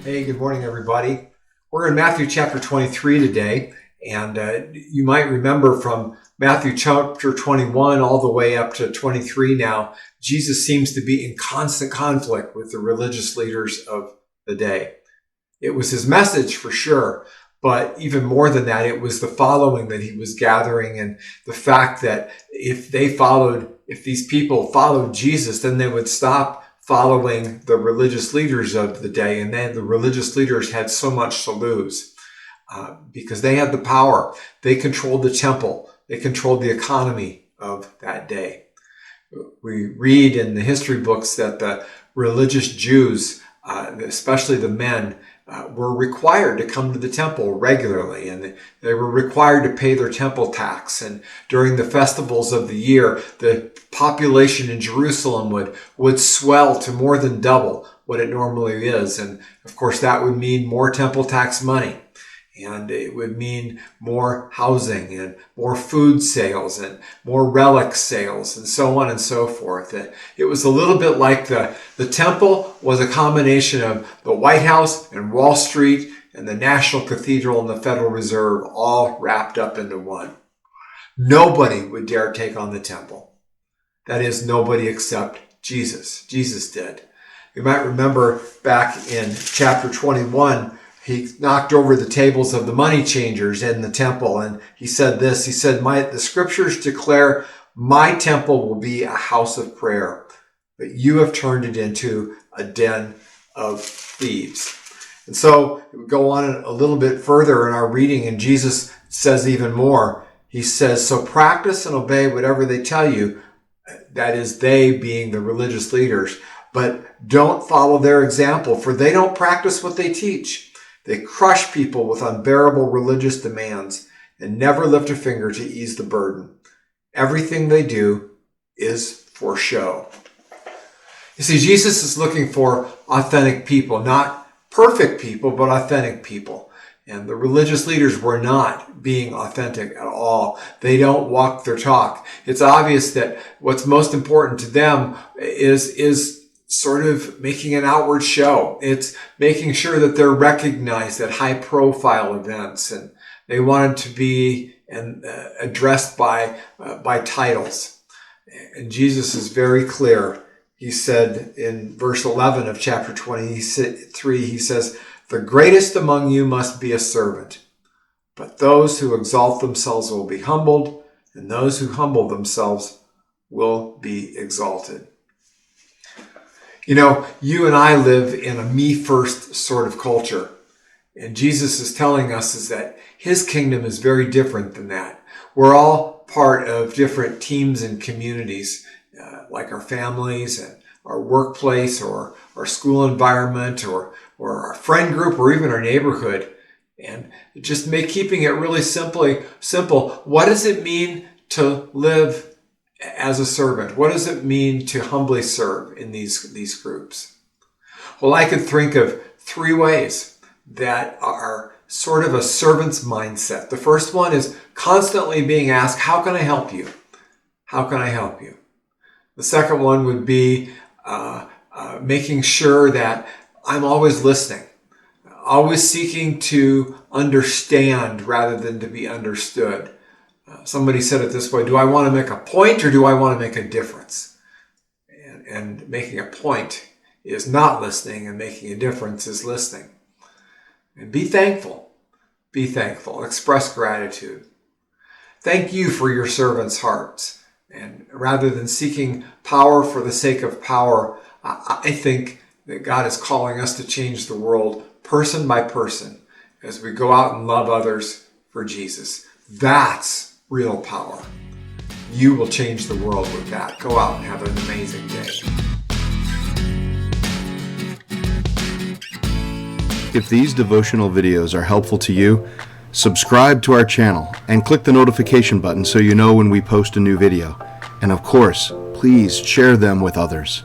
Hey, good morning, everybody. We're in Matthew chapter 23 today, and you might remember from Matthew chapter 21 all the way up to 23 now, Jesus seems to be in constant conflict with the religious leaders of the day. It was his message for sure, but even more than that, it was the following that he was gathering, and the fact that if these people followed Jesus, then they would stop following the religious leaders of the day. And then the religious leaders had so much to lose because they had the power. They controlled the temple. They controlled the economy of that day. We read in the history books that the religious Jews, especially the men, were required to come to the temple regularly, and they were required to pay their temple tax. And during the festivals of the year, the population in Jerusalem would swell to more than double what it normally is. And of course, that would mean more temple tax money. And it would mean more housing and more food sales and more relic sales and so on and so forth. It was a little bit like the temple was a combination of the White House and Wall Street and the National Cathedral and the Federal Reserve all wrapped up into one. Nobody would dare take on the temple. That is, nobody except Jesus. Jesus did. You might remember back in chapter 21, he knocked over the tables of the money changers in the temple, and he said this. He said, the scriptures declare my temple will be a house of prayer, but you have turned it into a den of thieves. And so we go on a little bit further in our reading, and Jesus says even more. He says, so practice and obey whatever they tell you, that is, they being the religious leaders, but don't follow their example, for they don't practice what they teach. They crush people with unbearable religious demands and never lift a finger to ease the burden. Everything they do is for show. You see, Jesus is looking for authentic people, not perfect people, but authentic people. And the religious leaders were not being authentic at all. They don't walk their talk. It's obvious that what's most important to them is sort of making an outward show. It's making sure that they're recognized at high profile events, and they wanted to be addressed by titles. And Jesus is very clear. He said in verse 11 of chapter 23, he says, the greatest among you must be a servant, but those who exalt themselves will be humbled, and those who humble themselves will be exalted. You know, you and I live in a me-first sort of culture. And Jesus is telling us is that his kingdom is very different than that. We're all part of different teams and communities, like our families and our workplace or our school environment or our friend group or even our neighborhood. And just keeping it really simple. What does it mean to live as a servant? What does it mean to humbly serve in these groups? Well, I could think of three ways that are sort of a servant's mindset. The first one is constantly being asked, how can I help you? How can I help you? The second one would be making sure that I'm always listening, always seeking to understand rather than to be understood. Somebody said it this way, do I want to make a point or do I want to make a difference? And making a point is not listening, and making a difference is listening. And be thankful. Be thankful. Express gratitude. Thank you for your servants' hearts. And rather than seeking power for the sake of power, I think that God is calling us to change the world person by person as we go out and love others for Jesus. That's real power. You will change the world with that. Go out and have an amazing day. If these devotional videos are helpful to you, subscribe to our channel and click the notification button so you know when we post a new video. And of course, please share them with others.